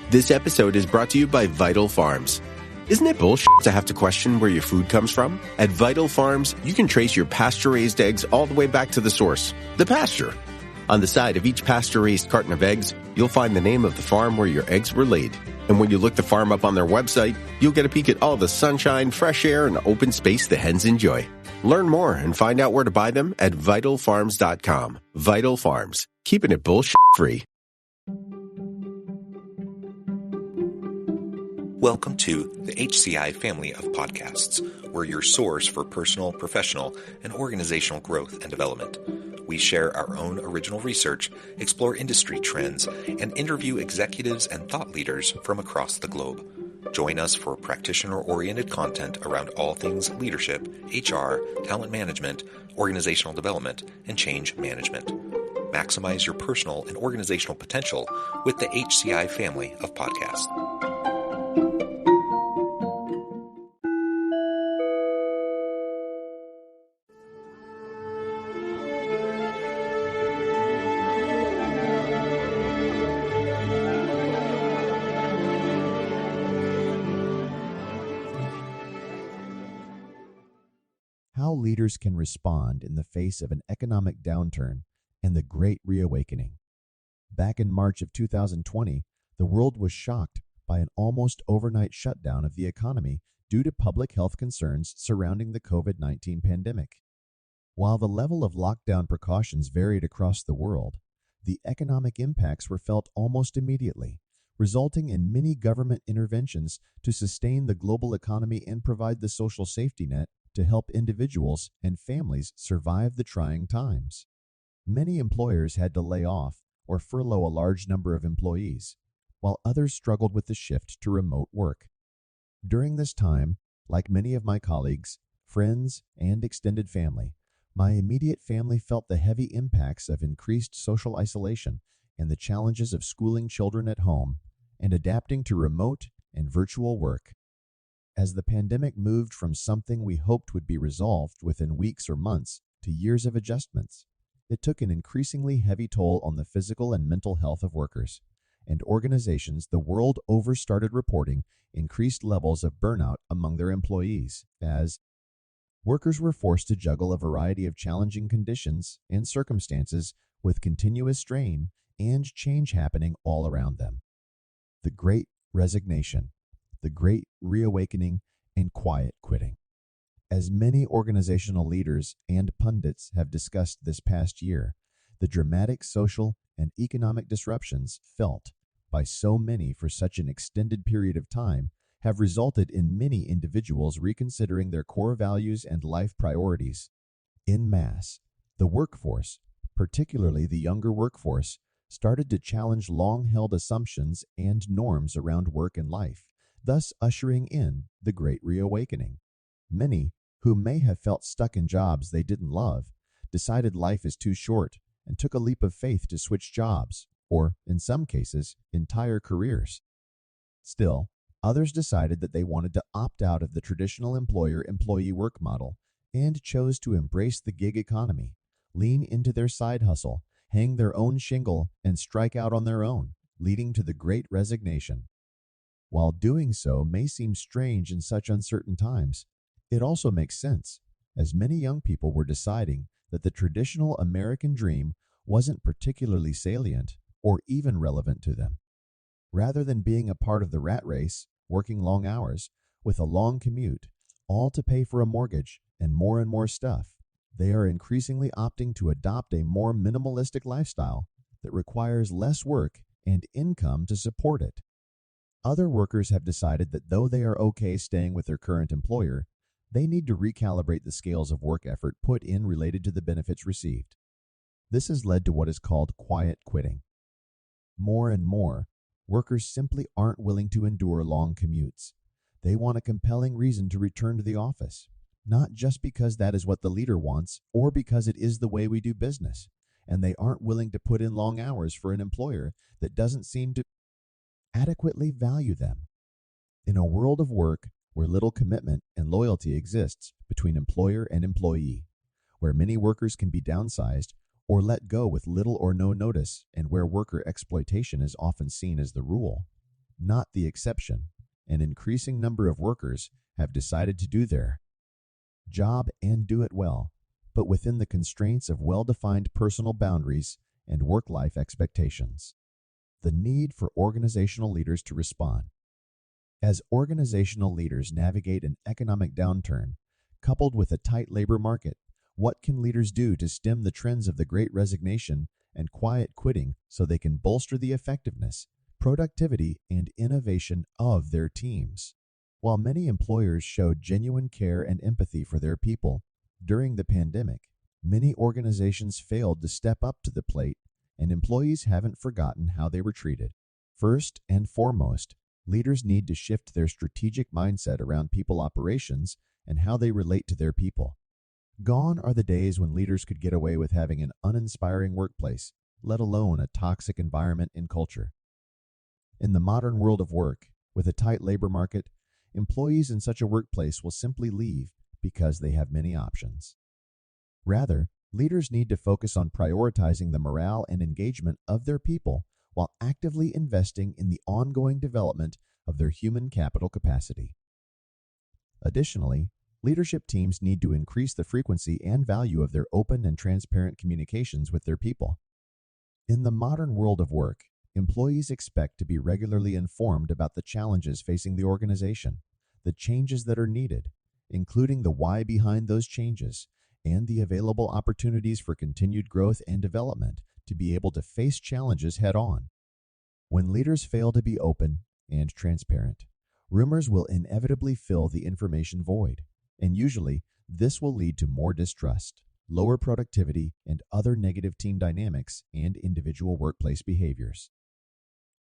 This episode is brought to you by Vital Farms. Isn't it bullshit to have to question where your food comes from? At Vital Farms, you can trace your pasture-raised eggs all the way back to the source, the pasture. On the side of each pasture-raised carton of eggs, you'll find the name of the farm where your eggs were laid. And when you look the farm up on their website, you'll get a peek at all the sunshine, fresh air, and open space the hens enjoy. Learn more and find out where to buy them at vitalfarms.com. Vital Farms, keeping it bullshit-free. Welcome to the HCI family of podcasts. We're your source for personal, professional, and organizational growth and development. We share our own original research, explore industry trends, and interview executives and thought leaders from across the globe. Join us for practitioner-oriented content around all things leadership, HR, talent management, organizational development, and change management. Maximize your personal and organizational potential with the HCI family of podcasts. How leaders can respond in the face of an economic downturn and the Great Reawakening. Back in March of 2020, the world was shocked by an almost overnight shutdown of the economy due to public health concerns surrounding the COVID-19 pandemic. While the level of lockdown precautions varied across the world, the economic impacts were felt almost immediately, resulting in many government interventions to sustain the global economy and provide the social safety net to help individuals and families survive the trying times. Many employers had to lay off or furlough a large number of employees, while others struggled with the shift to remote work. During this time, like many of my colleagues, friends, and extended family, my immediate family felt the heavy impacts of increased social isolation and the challenges of schooling children at home and adapting to remote and virtual work. As the pandemic moved from something we hoped would be resolved within weeks or months to years of adjustments, it took an increasingly heavy toll on the physical and mental health of workers, and organizations the world over started reporting increased levels of burnout among their employees as workers were forced to juggle a variety of challenging conditions and circumstances with continuous strain and change happening all around them. The Great Resignation, the Great Reawakening, and quiet quitting. As many organizational leaders and pundits have discussed this past year, the dramatic social and economic disruptions felt by so many for such an extended period of time have resulted in many individuals reconsidering their core values and life priorities. En masse, the workforce, particularly the younger workforce, started to challenge long-held assumptions and norms around work and life, thus ushering in the Great Reawakening. Many, who may have felt stuck in jobs they didn't love, decided life is too short and took a leap of faith to switch jobs, or, in some cases, entire careers. Still, others decided that they wanted to opt out of the traditional employer-employee work model and chose to embrace the gig economy, lean into their side hustle, hang their own shingle, and strike out on their own, leading to the Great Resignation. While doing so may seem strange in such uncertain times, it also makes sense, as many young people were deciding that the traditional American dream wasn't particularly salient or even relevant to them. Rather than being a part of the rat race, working long hours, with a long commute, all to pay for a mortgage and more stuff, they are increasingly opting to adopt a more minimalistic lifestyle that requires less work and income to support it. Other workers have decided that though they are okay staying with their current employer, they need to recalibrate the scales of work effort put in related to the benefits received. This has led to what is called quiet quitting. More and more, workers simply aren't willing to endure long commutes. They want a compelling reason to return to the office, not just because that is what the leader wants or because it is the way we do business, and they aren't willing to put in long hours for an employer that doesn't seem to adequately value them. In a world of work where little commitment and loyalty exists between employer and employee, where many workers can be downsized or let go with little or no notice, and where worker exploitation is often seen as the rule, not the exception. An increasing number of workers have decided to do their job and do it well, but within the constraints of well-defined personal boundaries and work-life expectations. The need for organizational leaders to respond. As organizational leaders navigate an economic downturn, coupled with a tight labor market, what can leaders do to stem the trends of the Great Resignation and quiet quitting so they can bolster the effectiveness, productivity, and innovation of their teams? While many employers showed genuine care and empathy for their people during the pandemic, many organizations failed to step up to the plate, and employees haven't forgotten how they were treated. First and foremost, leaders need to shift their strategic mindset around people operations and how they relate to their people. Gone are the days when leaders could get away with having an uninspiring workplace, let alone a toxic environment and culture. In the modern world of work, with a tight labor market, employees in such a workplace will simply leave because they have many options. Rather, leaders need to focus on prioritizing the morale and engagement of their people while actively investing in the ongoing development of their human capital capacity. Additionally, leadership teams need to increase the frequency and value of their open and transparent communications with their people. In the modern world of work, employees expect to be regularly informed about the challenges facing the organization, the changes that are needed, including the why behind those changes, and the available opportunities for continued growth and development to be able to face challenges head-on. When leaders fail to be open and transparent, rumors will inevitably fill the information void, and usually this will lead to more distrust, lower productivity, and other negative team dynamics and individual workplace behaviors.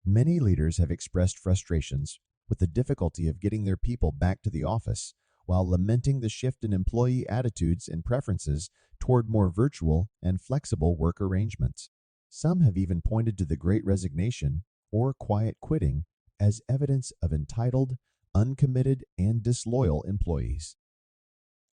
Many leaders have expressed frustrations with the difficulty of getting their people back to the office, while lamenting the shift in employee attitudes and preferences toward more virtual and flexible work arrangements. Some have even pointed to the Great Resignation or quiet quitting as evidence of entitled, uncommitted, and disloyal employees.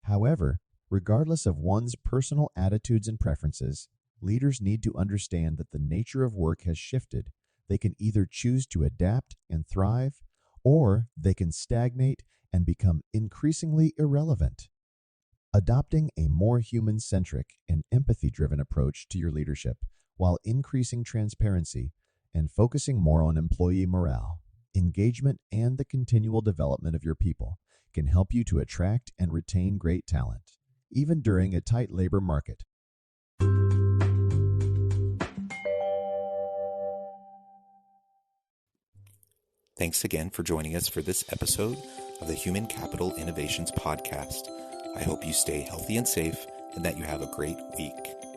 However, regardless of one's personal attitudes and preferences, leaders need to understand that the nature of work has shifted. They can either choose to adapt and thrive, or they can stagnate and become increasingly irrelevant. Adopting a more human-centric and empathy-driven approach to your leadership while increasing transparency and focusing more on employee morale, engagement, and the continual development of your people can help you to attract and retain great talent, even during a tight labor market. Thanks again for joining us for this episode of the Human Capital Innovations Podcast. I hope you stay healthy and safe and that you have a great week.